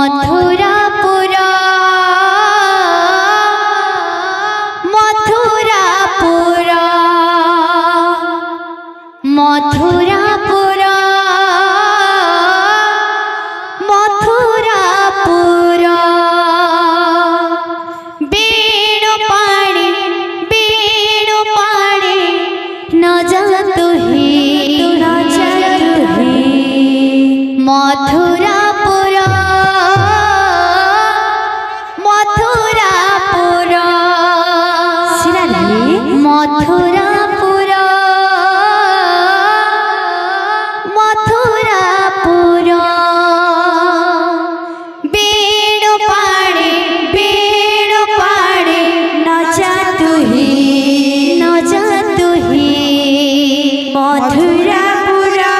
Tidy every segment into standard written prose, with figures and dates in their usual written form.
मथुरापुरा मथुरापुरा मथुरापुरा मथुरापुरा बेणु पाणी न जातु ही मथुरापुरा मथुरापुरा मथुरापुरा मथुरापुरा बेणु पाणी न जातु ही मथुरापुरा मथुरापुरा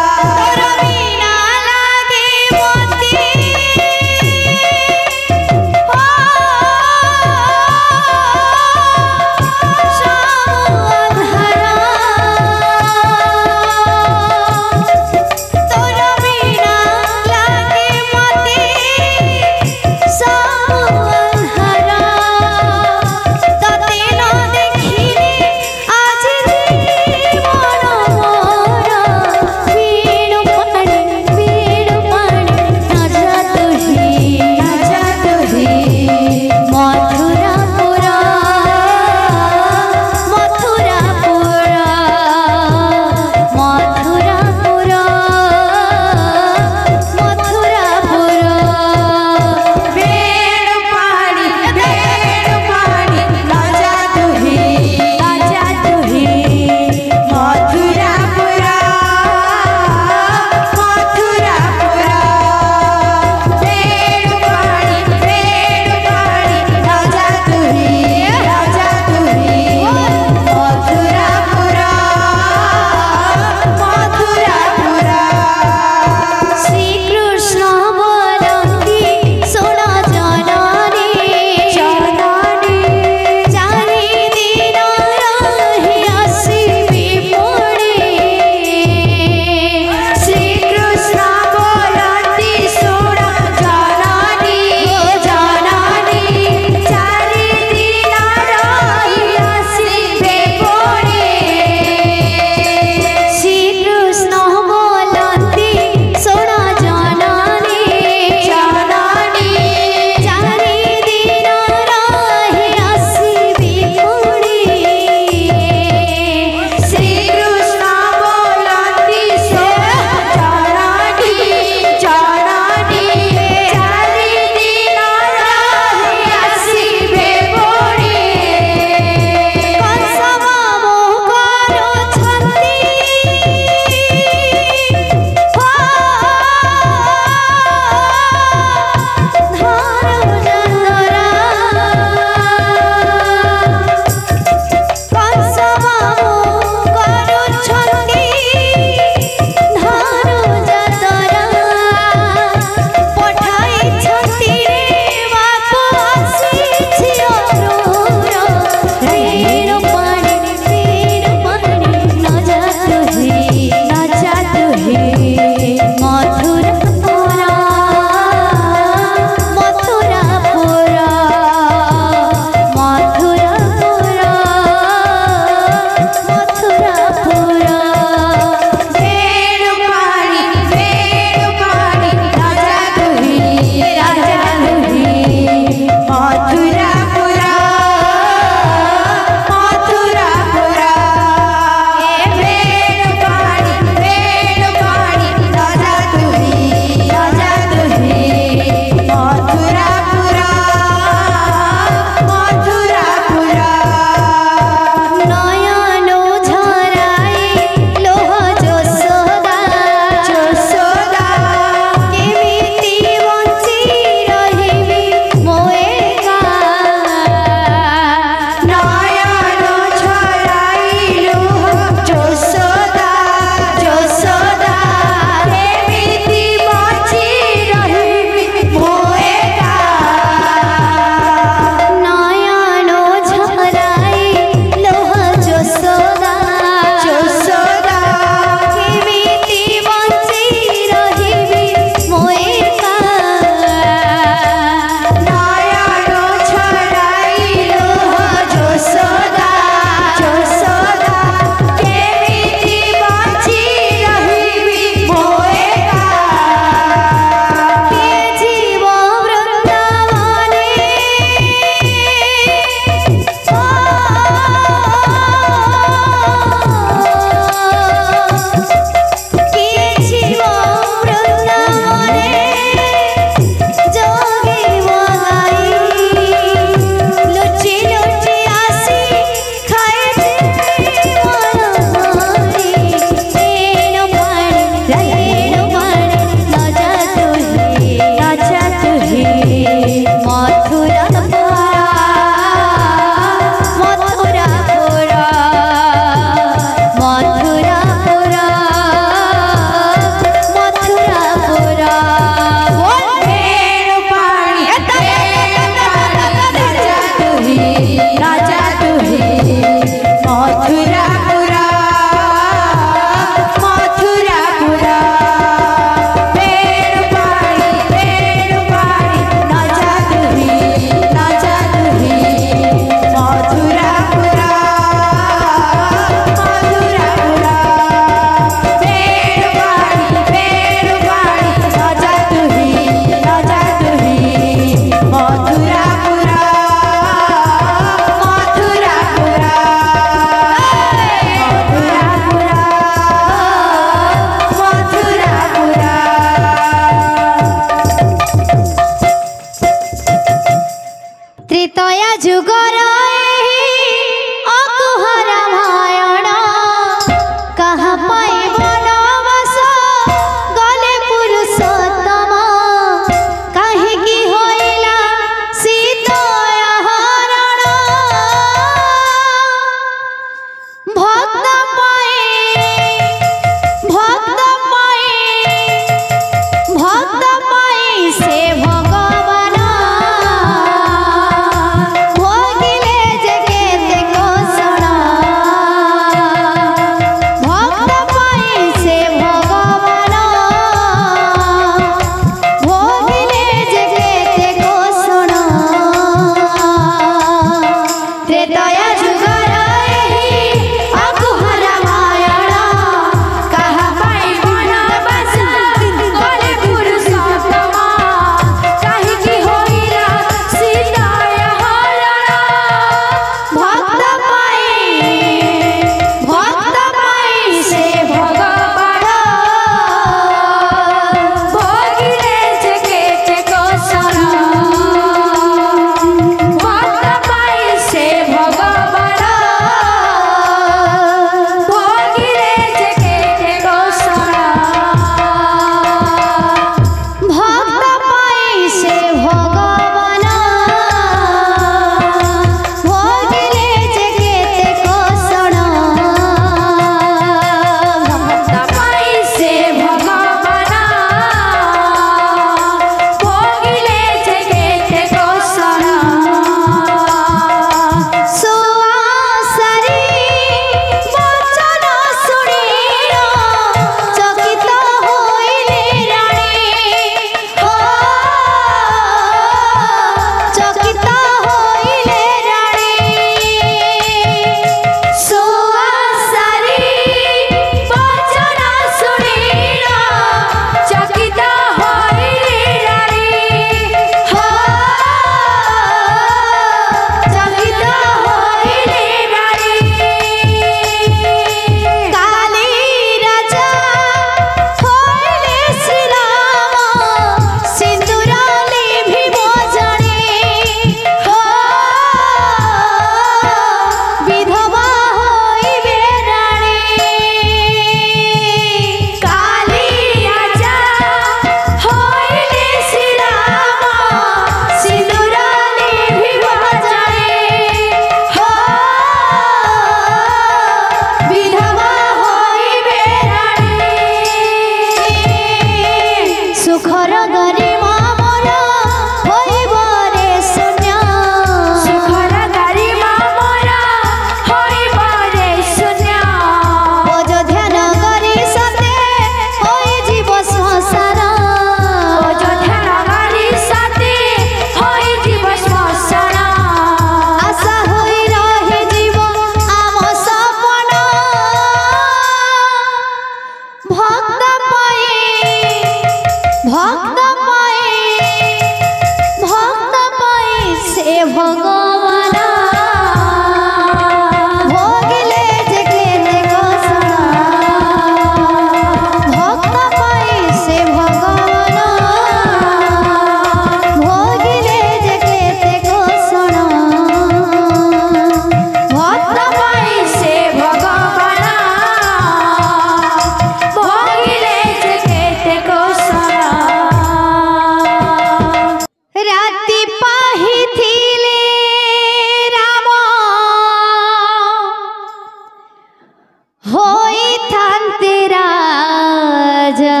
राजा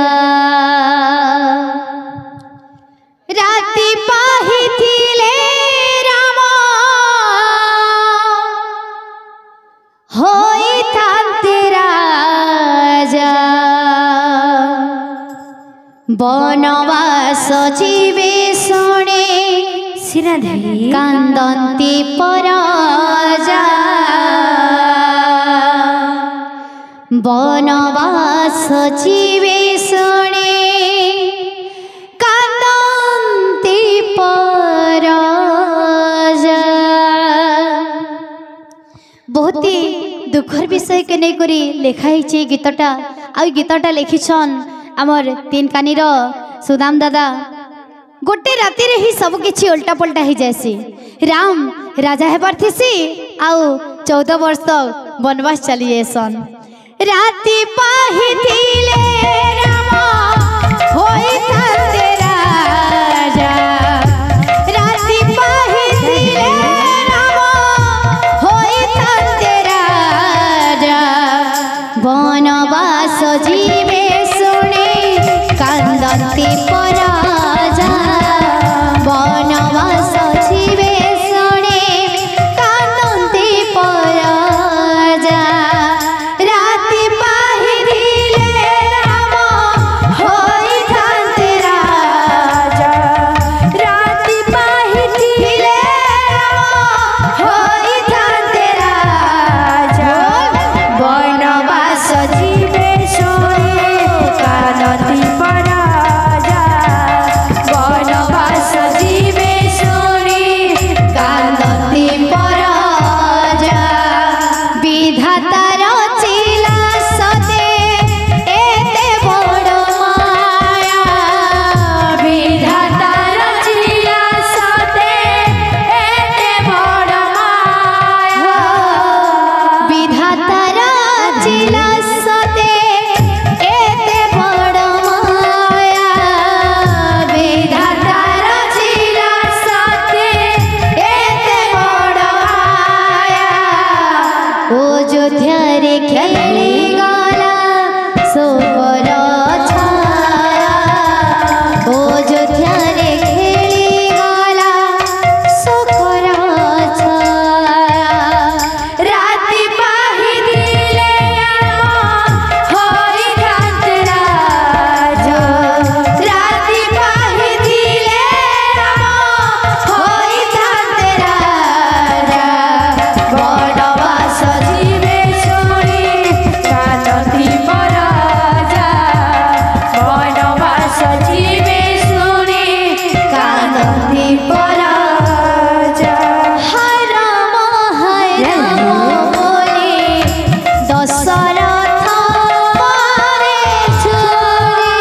राति पाहिथिले राम होइथान्ते राजा बनवास जीवे शुणे सिराधि कांदन्ति पराजा बनवास जीवे शुणे कांदन्ति पराजा। बहुत ही दुखर विषय के नहीं करी लिखाई गीतटा आ गीतटा लिखिछन आमर तीन कानी सुदाम दादा। गोटे राति रे ही सब किछि उल्टा पल्टा ही जैसी राम राजा हेबार थिसी आउ 14 वर्ष तक वनवास चली जेसन। राति पाहिथिले राम होइथान्ते राजा राति पाहिथिले राम होइथान्ते राजा बनवास जीवे शुणे कांदन्ति पराजा बनवास जीवे शुणे कांदन्ति पराजा। राति पाहिथिले राम होइथान्ते राजा राति पाहिथिले राम होइथान्ते राजा बनवास जीवे शुणे कांदन्ति पराजा बनवास जीवे शुणे कांदन्ति पराजा। विधाता रचिला सते एते बड़ माया विधाता रचिला सते एते बड़ माया विधाता रचिला सते एते बड़ माया विधाता रचिला सते एते बड़ माया। अयोध्या रे खेली गला सोकर छाया अयोध्या रे खेली गला सोकर छाया। राति पाहिथिले राम होइथान्ते राजा राति पाहिथिले राम होइथान्ते राजा बनवास जीवे शुणे कांदन्ति पराजा बनवास जीवे शुणे कांदन्ति पराजा। हाय राम बोले दशरथ मारे छुरी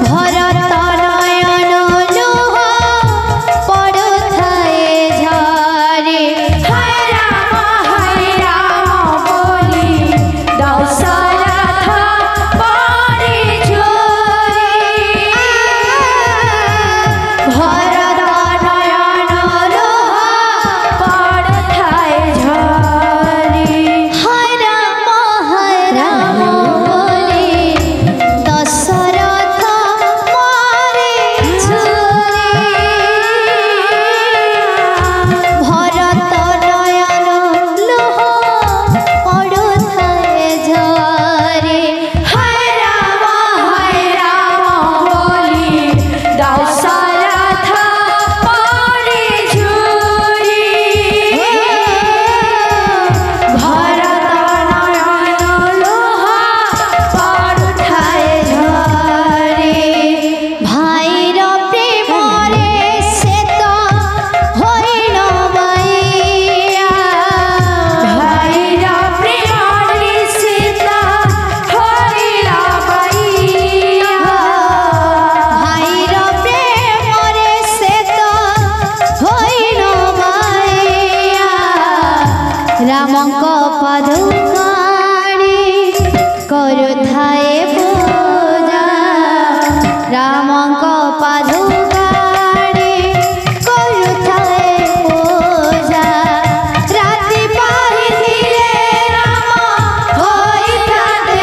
भरत नयन लुह पड़ुथाए झरे। हाय राम बोली दशरथ मारे छुरी भरत नयन लुह पड़ुथाए झरे। हाय राम बोली दशरथ मारे छुरी भरत नयन लुह पड़ुथाए झरे। हाय राम बोली दशरथ मारे छुरी भरत नयन लुह पड़ुथाए झरे। भाईर प्रेम रे से तो होइल बाइया भाईर प्रेम रे से तो होइल बाइया भाईर प्रेम रे से तो होइल बाइया। रामଙ୍କ पादुकाणी କରୁଥାଏ पूजा रामଙ୍କ पादुकाणी କରୁଥାଏ पूजा। राति पाहिथिले राम होइथान्ते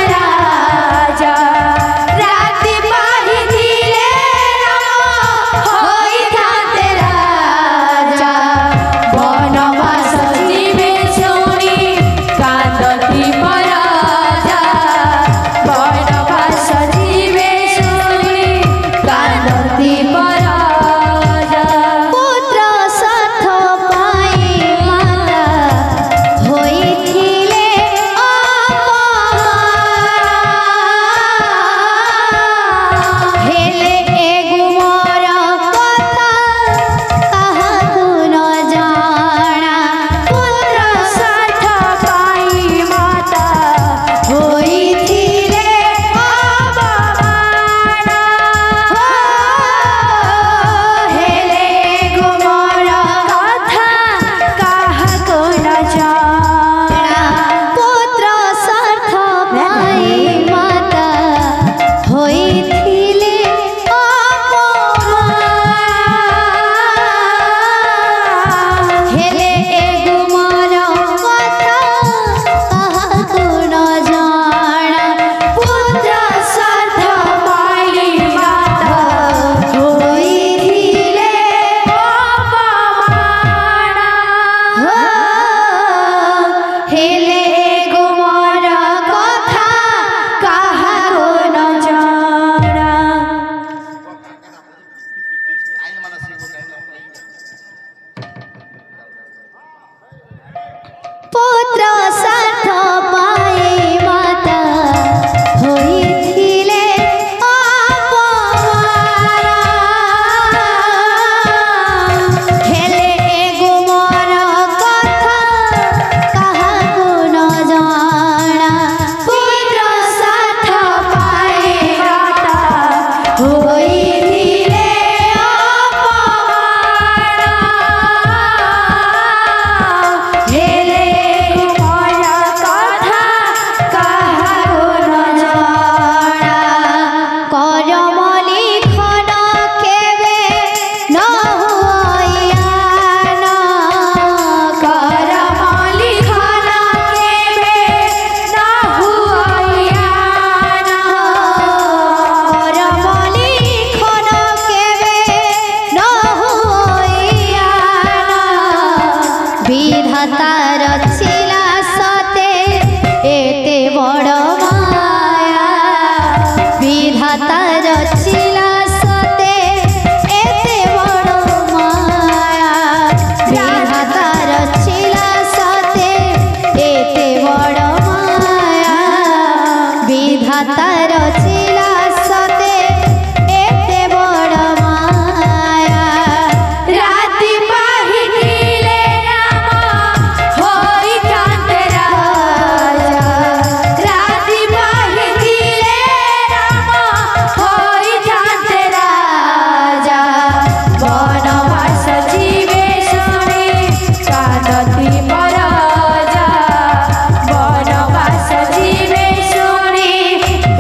विधाता रचिला सते एते बड़ माया विधाता रचिला सते एते बड़ माया विधाता रचिला सते एते बड़ माया विधाता रचिला सते एते बड़ माया राति पाहिथिले राम होई कांते राजा राति पाहिथिले राम होई कांते राजा वनवास जीवे शुणी कांदती पराजा वनवास जीवे शुणी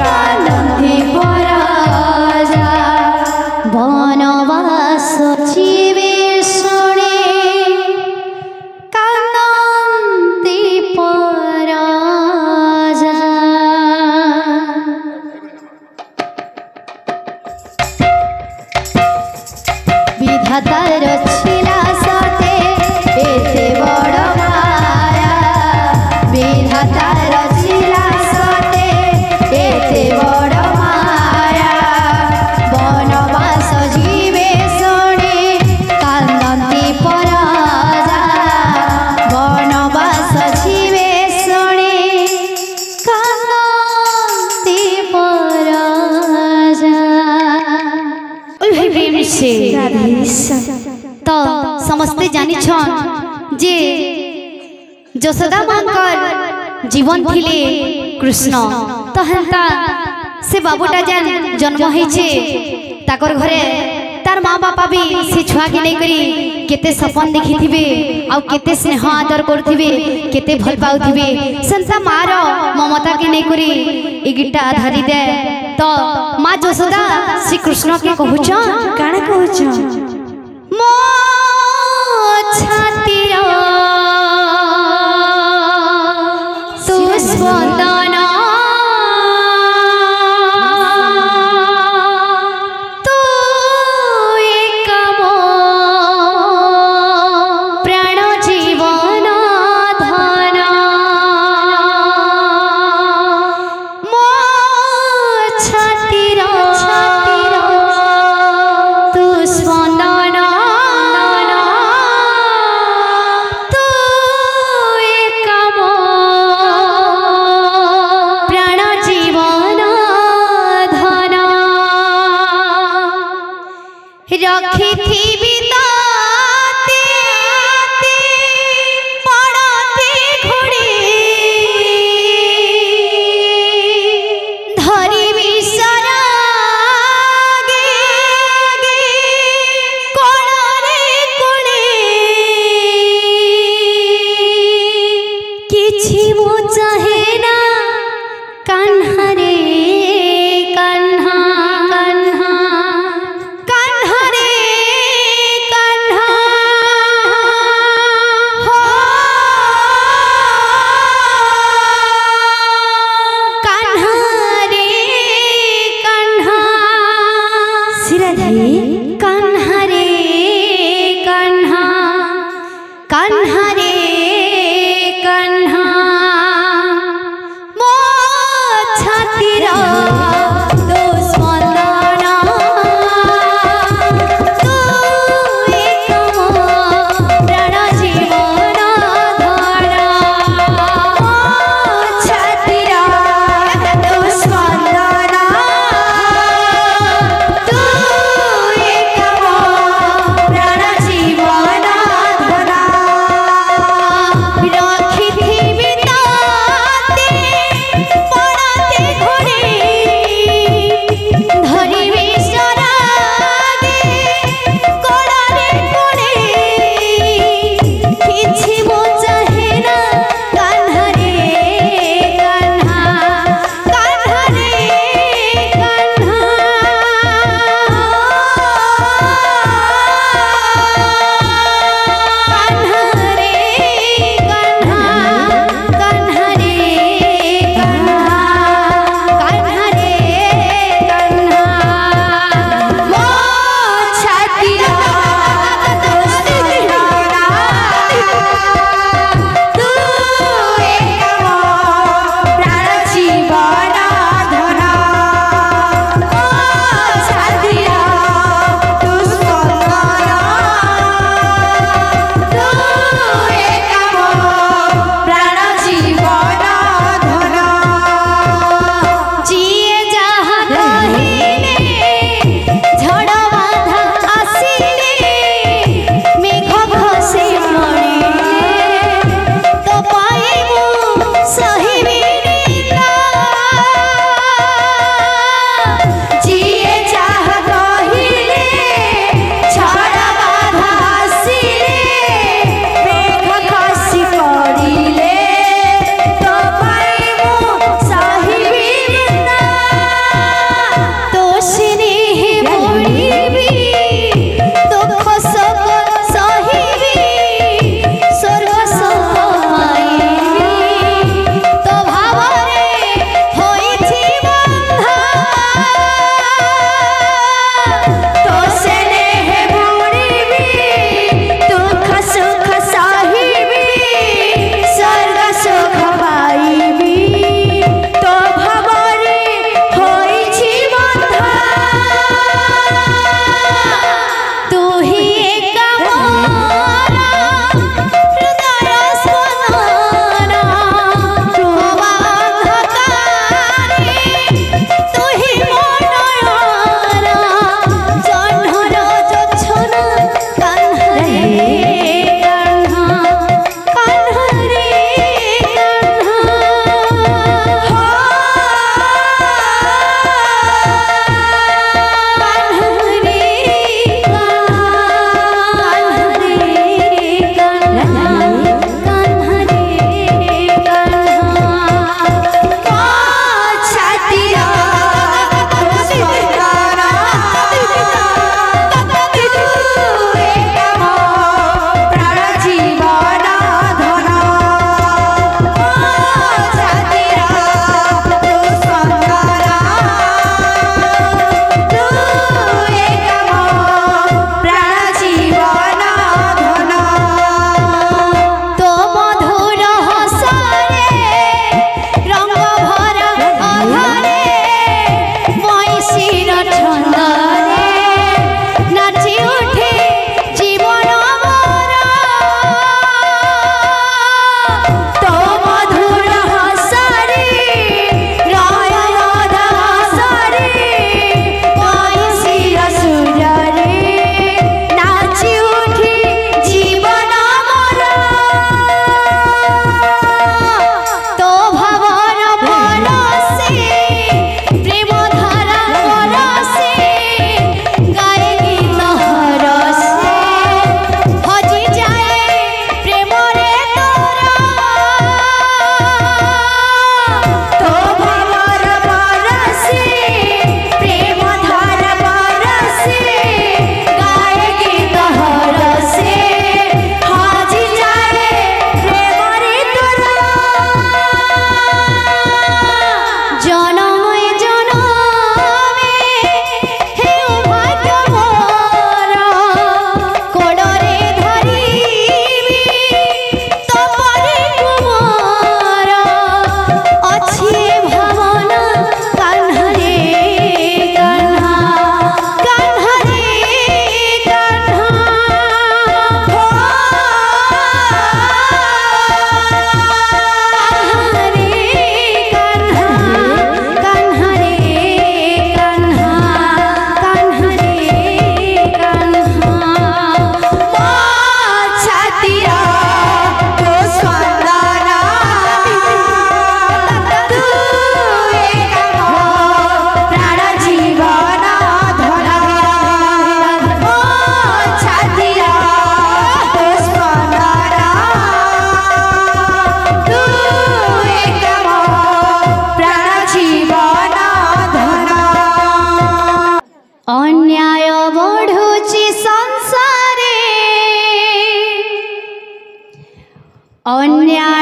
कांदती पराजा वनवास जीवे शुणी कांदती पराजा विधाता रचिला सते एते बड़ माया विधाता रचिला सते एते बड़ माया वनवास जीवे शुणी कांदती पराजा वनवास जीवे शुणी कांदती पराजा प्रेम से तो समस्ते जानी छन जे जसोदा मांकर जीवन थिले कृष्ण तो हेंता से बाबूटा जान जन्म होइछे ताकर घरे तार माँ बापा भी से छुआ के नहीं करी केते सपन देखी थिबे आ केते स्नेह आदर करथिबे केते भल पाउथिबे संसा मार ममता के नहीं करी ई गिटा धरी दे तो माँ जसोदा श्री कृष्ण के कहूछ काना कहूछ मो छातीर सुस्पंदन तू एक मो प्राण जीवन धन मो छातीर तू स्पंदन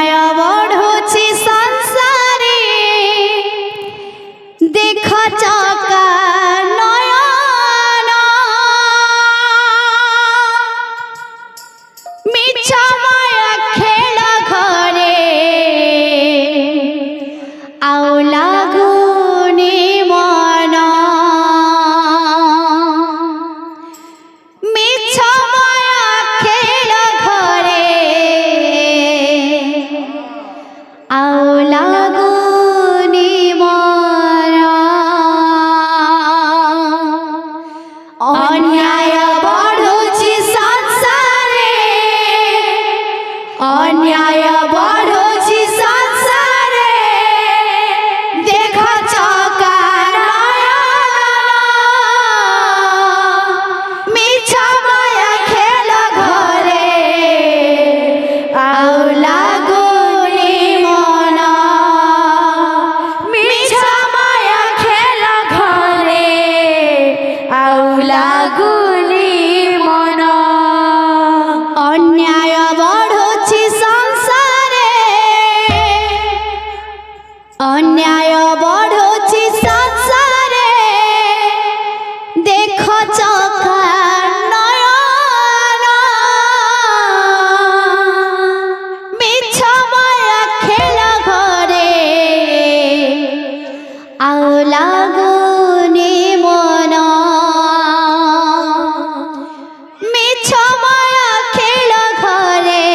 अन्याय बढ़ुछि संसारे देख चका नयन मिछ माया खेल घरे आउ लागुनी मन मिछ माया खेल घरे आउ लागुनी मन अन्याय बढ़ुछि संसारे अन्याय बढ़ुछि संसारे देख चका नयन मिछ माया खेल घरे आउ लागुनी मन मिछ माया खेल घरे आउ लागुनी मन अन्याय बढ़ुछि संसारे अन्याय बढ़ुछि संसारे देख चका नयन मिछ माया खेल घरे आउ लागुनी मन मिछ माया खेल घरे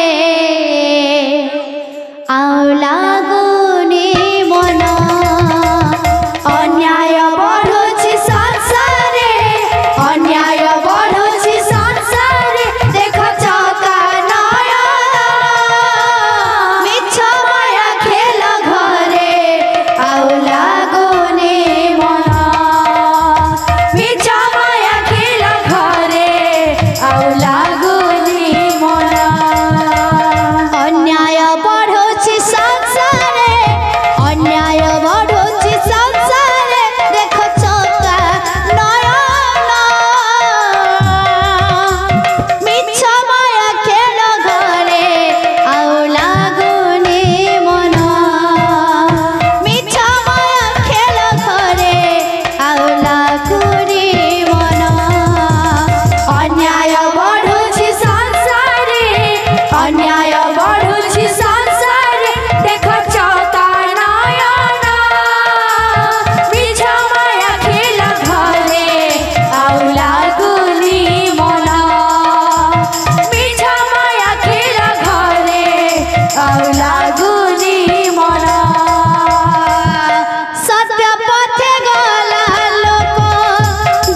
आउ लागुनी मन अन्याय बढ़ुछि संसारे अन्याय बढ़ुछि संसारे देख चका नयन मिछ माया खेल घरे आउ लागुनी मन मिछ माया खेल घरे आउ लागुनी मन अन्याय बढ़ुछि संसारे अन्याय बढ़ुछि संसारे देख चका नयन मिछ माया खेल घरे आउ लागुनी मन मिछ माया खेल घरे आउ लागुनी मन अन्याय बढ़ुछि संसारे अन्याय बढ़ुछि संसारे देख चका नयन मिछ माया खेल घरे आउ लागुनी मन मिछ माया खेल घरे आउ लागुनी मन सत्य पथे गला लोक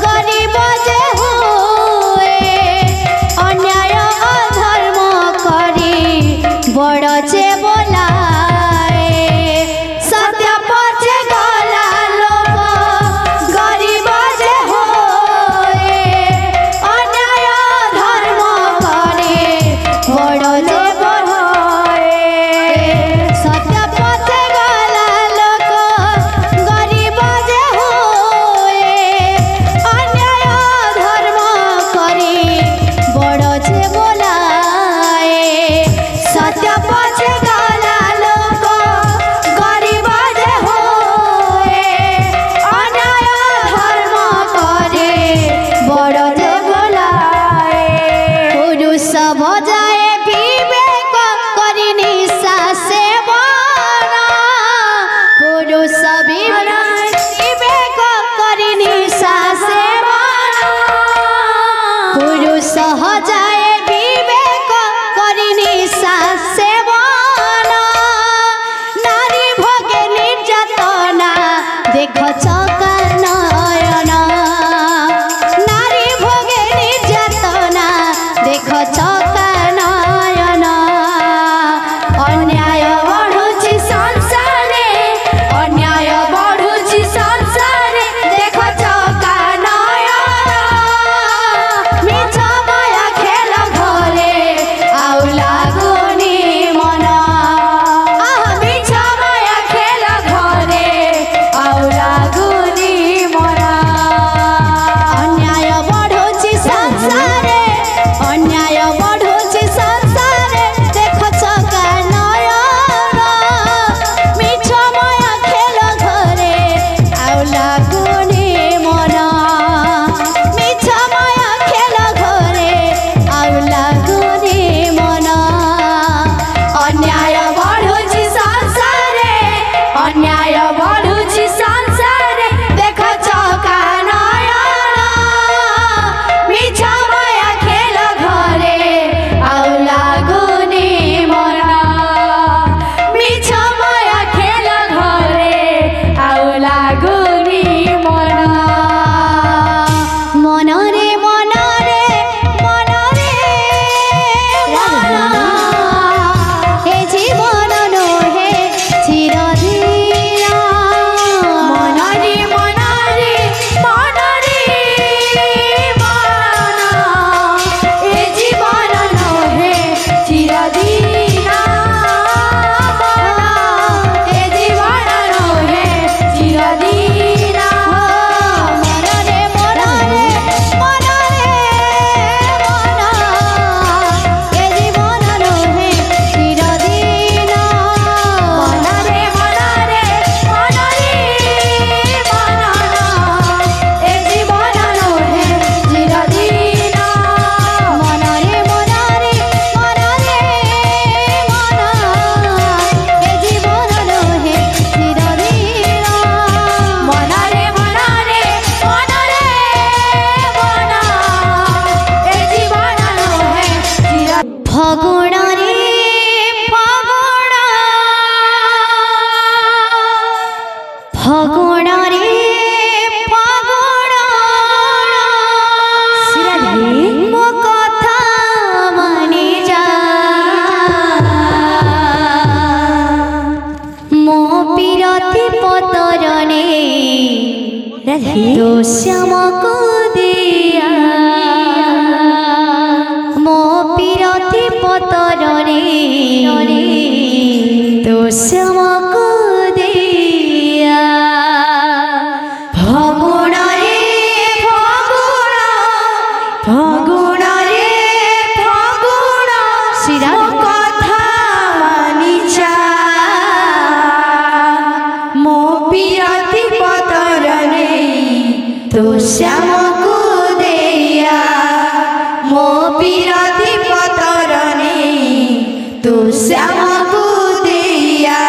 गरीब जे हुए अन्याय अधर्म करी बड़ जे बोलाए सत्य पथे गला लोक गरीब जे हुए अन्याय धर्म करे बड़ जे बोलाए सत्य पथे गला लोक गरीब जे हुए अन्याय धर्म करे बड़ जे बोलाए सत्य पथे गला लोक ଫଗୁଣ ରେ ଫଗୁଣ ମୋ କଥା ମାନି ଯା ମୋ ପିରତି ପତରନେ ତୋ ଶ୍ୟାମକୁ ଦିଆ ମୋ ପିରତି ପତରନେ ତୋ ଶ୍ୟାମକୁ ଦିଆ ଫଗୁଣରେ ଫଗୁଣ ଫଗୁଣରେ ଫଗୁଣ ଶ୍ରୀରାମ କଥା ମାନି ଯା ମୋ ପିରତି ପତରନେ ତୋ ଶ୍ୟାମକୁ ଦିଆ ମୋ ପିରତି ପତରନେ ତୋ ଶ୍ୟାମକୁ ଦିଆ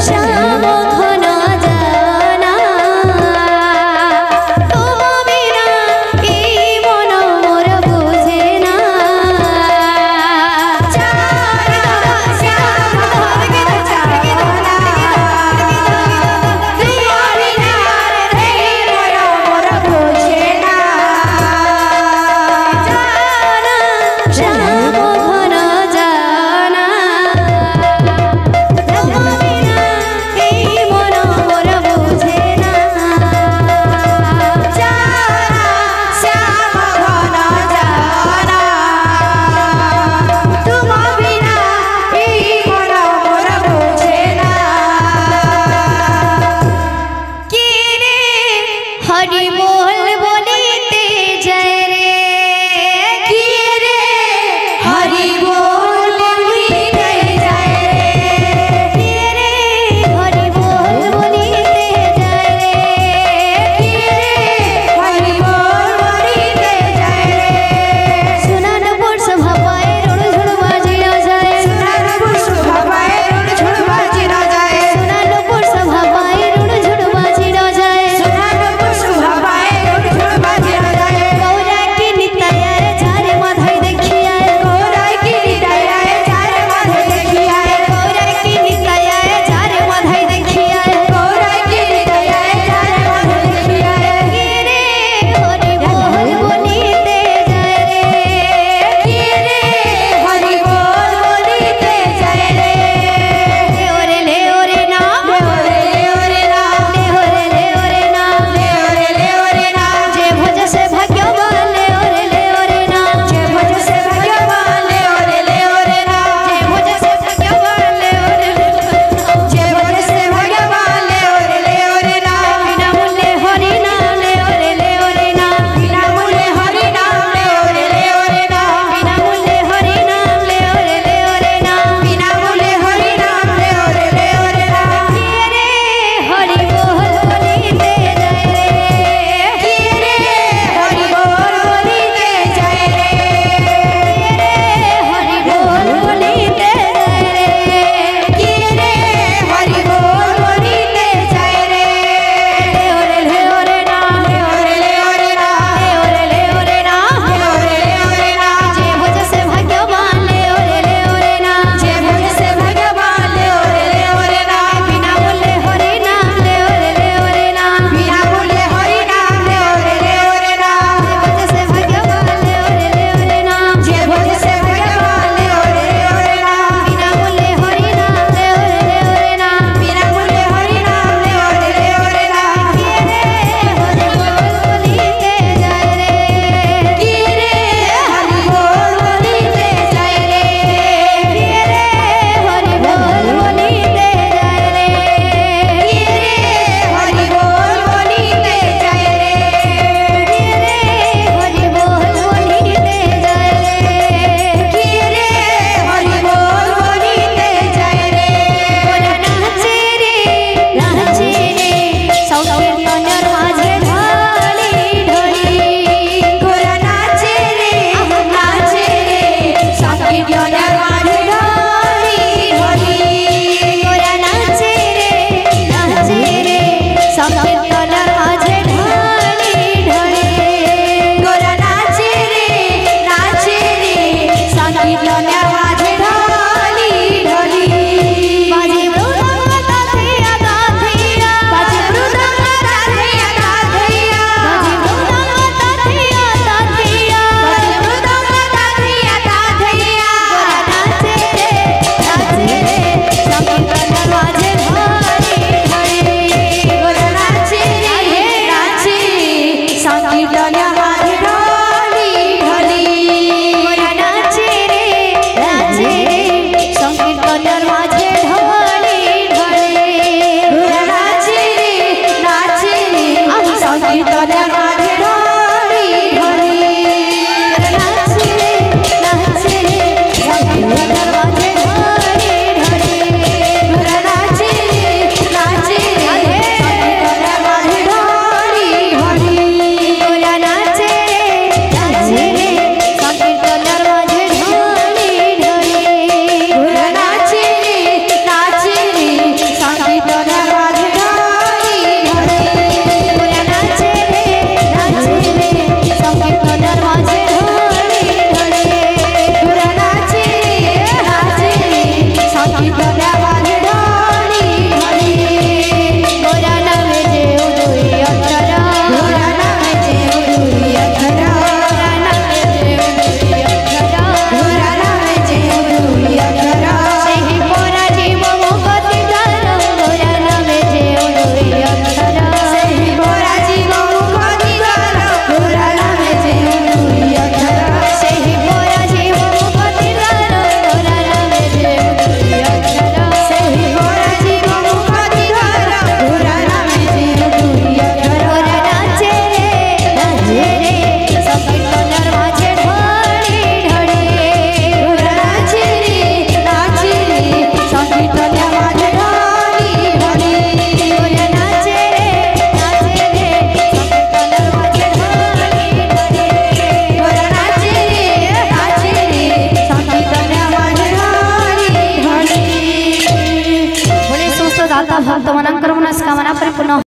श्याम घन जाना तुम बिना ए मन मोर बुझे ना श्याम घन जाना भक्तମାନଙ୍କର ମନସ୍କାମନା ପରିପୂର୍ଣ୍ଣ